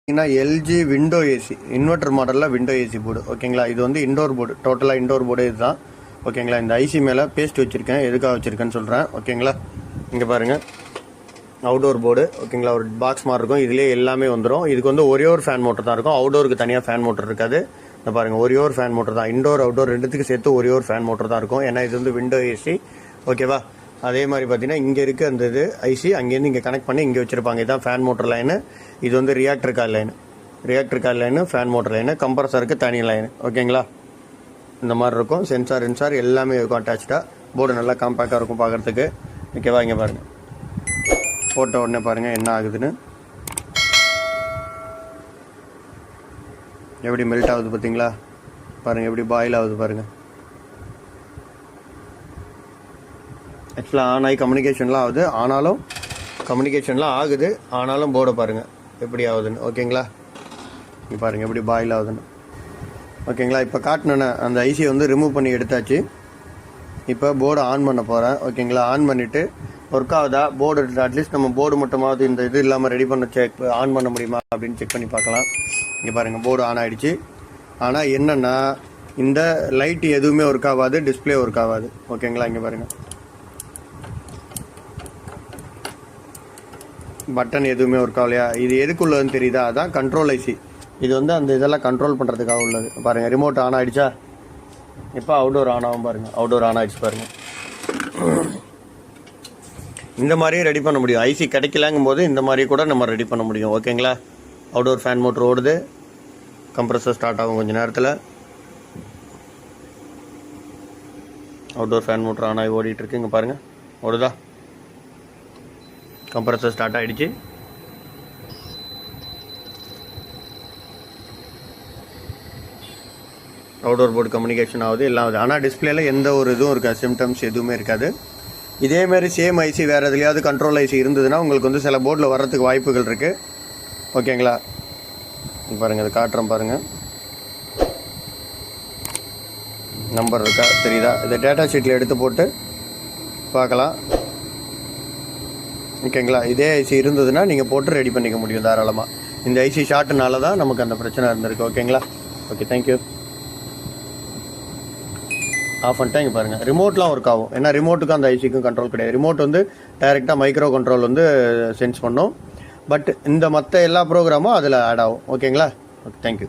LG window AC inverter மாடலில் window AC board ஓகேங்களா. இது வந்து இண்டோர் போர்டு, டோட்டலாக இண்டோர் போர்டு இதுதான் ஓகேங்களா. இந்த ஐசி மேலே பேஸ்ட் வச்சுருக்கேன், எதுக்காக வச்சுருக்கேன்னு சொல்கிறேன் ஓகேங்களா. இங்கே பாருங்கள், அவுடோர் போர்டு ஓகேங்களா. ஒரு பாக்ஸ் மாதிரி இருக்கும், இதுலேயே எல்லாமே வந்துடும். இதுக்கு வந்து ஒரே ஒரு ஃபேன் மோட்டர் தான் இருக்கும், அவுடோருக்கு தனியாக ஃபேன் மோட்டர் இருக்காது. இந்த பாருங்கள், ஒரே ஒரு ஃபேன் மோட்டர் தான், இண்டோர் அவுடோர் ரெண்டுத்துக்கு சேர்த்து ஒரே ஒரு ஃபேன் மோட்டர் தான் இருக்கும். ஏன்னா இது வந்து விண்டோ ஏசி ஓகேவா. அதே மாதிரி பார்த்தீங்கன்னா இங்கே இருக்குது அந்த இது ஐசி, அங்கேருந்து இங்கே கனெக்ட் பண்ணி இங்கே வச்சுருப்பாங்க. இதுதான் ஃபேன் மோட்டர் லைனு. இது வந்து ரியாக்டர் கால் லைனு, ஃபேன் மோட்டர் லைனு, கம்ப்ரஸருக்கு தனி லைனு ஓகேங்களா. இந்த மாதிரி இருக்கும். சென்சார் எல்லாமே இருக்கும் அட்டாச்சாக. போர்டு நல்லா காம்பேக்டாக இருக்கும் பார்க்குறதுக்கு ஓகேவா. இங்கே பாருங்கள், போட்ட உடனே பாருங்கள் என்ன ஆகுதுன்னு, எப்படி மெல்ட் ஆகுது பார்த்தீங்களா. பாருங்கள் எப்படி பாயில் ஆகுது பாருங்கள். ஆக்சுவலாக ஆன் ஆகி கம்யூனிகேஷன்லாம் ஆகுது, ஆனாலும் கம்யூனிகேஷன்லாம் ஆகுது, ஆனாலும் போர்டை பாருங்கள் எப்படி ஆகுதுன்னு ஓகேங்களா. இங்கே பாருங்கள் எப்படி பாயில் ஆகுதுன்னு ஓகேங்களா. இப்போ காட்டினேன் அந்த ஐசியை வந்து ரிமூவ் பண்ணி எடுத்தாச்சு. இப்போ போர்டை ஆன் பண்ண போகிறேன் ஓகேங்களா. ஆன் பண்ணிவிட்டு ஒர்க் ஆகுதா போர்டு, அட்லீஸ்ட் நம்ம போர்டு மட்டுமாவது இந்த இது இல்லாமல் ரெடி பண்ண ஆன் பண்ண முடியுமா அப்படின்னு செக் பண்ணி பார்க்கலாம். இங்கே பாருங்கள், போர்டு ஆன் ஆகிடுச்சு. ஆனால் என்னென்னா இந்த லைட் எதுவுமே ஒர்க் ஆகாது, டிஸ்பிளே ஒர்க் ஆகாது ஓகேங்களா. இங்கே பாருங்கள், பட்டன் எதுவுமே ஒர்க் ஆகலையா. இது எதுக்குள்ளதுன்னு தெரியுதா, அதான் கண்ட்ரோல் ஐசி. இது வந்து அந்த இதெல்லாம் கண்ட்ரோல் பண்ணுறதுக்காக உள்ளது. பாருங்கள், ரிமோட் ஆன் ஆகிடுச்சா. இப்போ அவுடோர் ஆன் ஆகும் பாருங்கள், அவுடோர் ஆன் ஆகிடுச்சு பாருங்கள். இந்த மாதிரியும் ரெடி பண்ண முடியும். ஐசி கிடைக்கலங்கும் போது இந்த மாதிரி கூட நம்ம ரெடி பண்ண முடியும் ஓகேங்களா. அவுடோர் ஃபேன் மோட்டர் ஓடுது, கம்ப்ரஸர் ஸ்டார்ட் ஆகும் கொஞ்சம் நேரத்தில். அவுடோர் ஃபேன் மோட்டர் ஆன் ஆகி ஓடிட்டுருக்கு. இங்கே பாருங்கள் ஓடுதா, கம்ப்ரஸர் ஸ்டார்ட் ஆகிடுச்சு. அவுடோர் போர்டு கம்யூனிகேஷன் ஆகுது, எல்லாம் ஆகுது. ஆனால் டிஸ்பிளேல எந்த ஒரு இதுவும் இருக்காது, சிம்டம்ஸ் எதுவுமே இருக்காது. இதேமாரி சேம் ஐசி வேறு எதுலையாவது கண்ட்ரோல் ஐசி இருந்ததுன்னா உங்களுக்கு வந்து சில போர்டில் வர்றதுக்கு வாய்ப்புகள் இருக்குது ஓகேங்களா. பாருங்கள், அது காட்டுறேன் பாருங்கள், நம்பர் இருக்கா தெரியுதா. இதை டேட்டா ஷீட்டில் எடுத்து போட்டு பார்க்கலாம் ஓகேங்களா. இதே ஐசி இருந்ததுன்னா நீங்கள் போட்டு ரெடி பண்ணிக்க முடியும் தாராளமாக. இந்த ஐசி ஷார்ட்னால தான் நமக்கு அந்த பிரச்சனை இருந்திருக்கு ஓகேங்களா. Okay, thank you. ஆஃப் பண்ணிட்டேன். இங்கே பாருங்கள், ரிமோட்லாம் ஒர்க் ஆகும். ஏன்னா ரிமோட்டுக்கும் அந்த ஐசிக்கும் கண்ட்ரோல் கிடையாது. ரிமோட் வந்து டைரெக்டாக மைக்ரோ கண்ட்ரோல் வந்து சென்ஸ் பண்ணும். பட் இந்த மற்ற எல்லா ப்ரோக்ராமும் அதில் ஆட் ஆகும் ஓகேங்களா. Okay, thank you.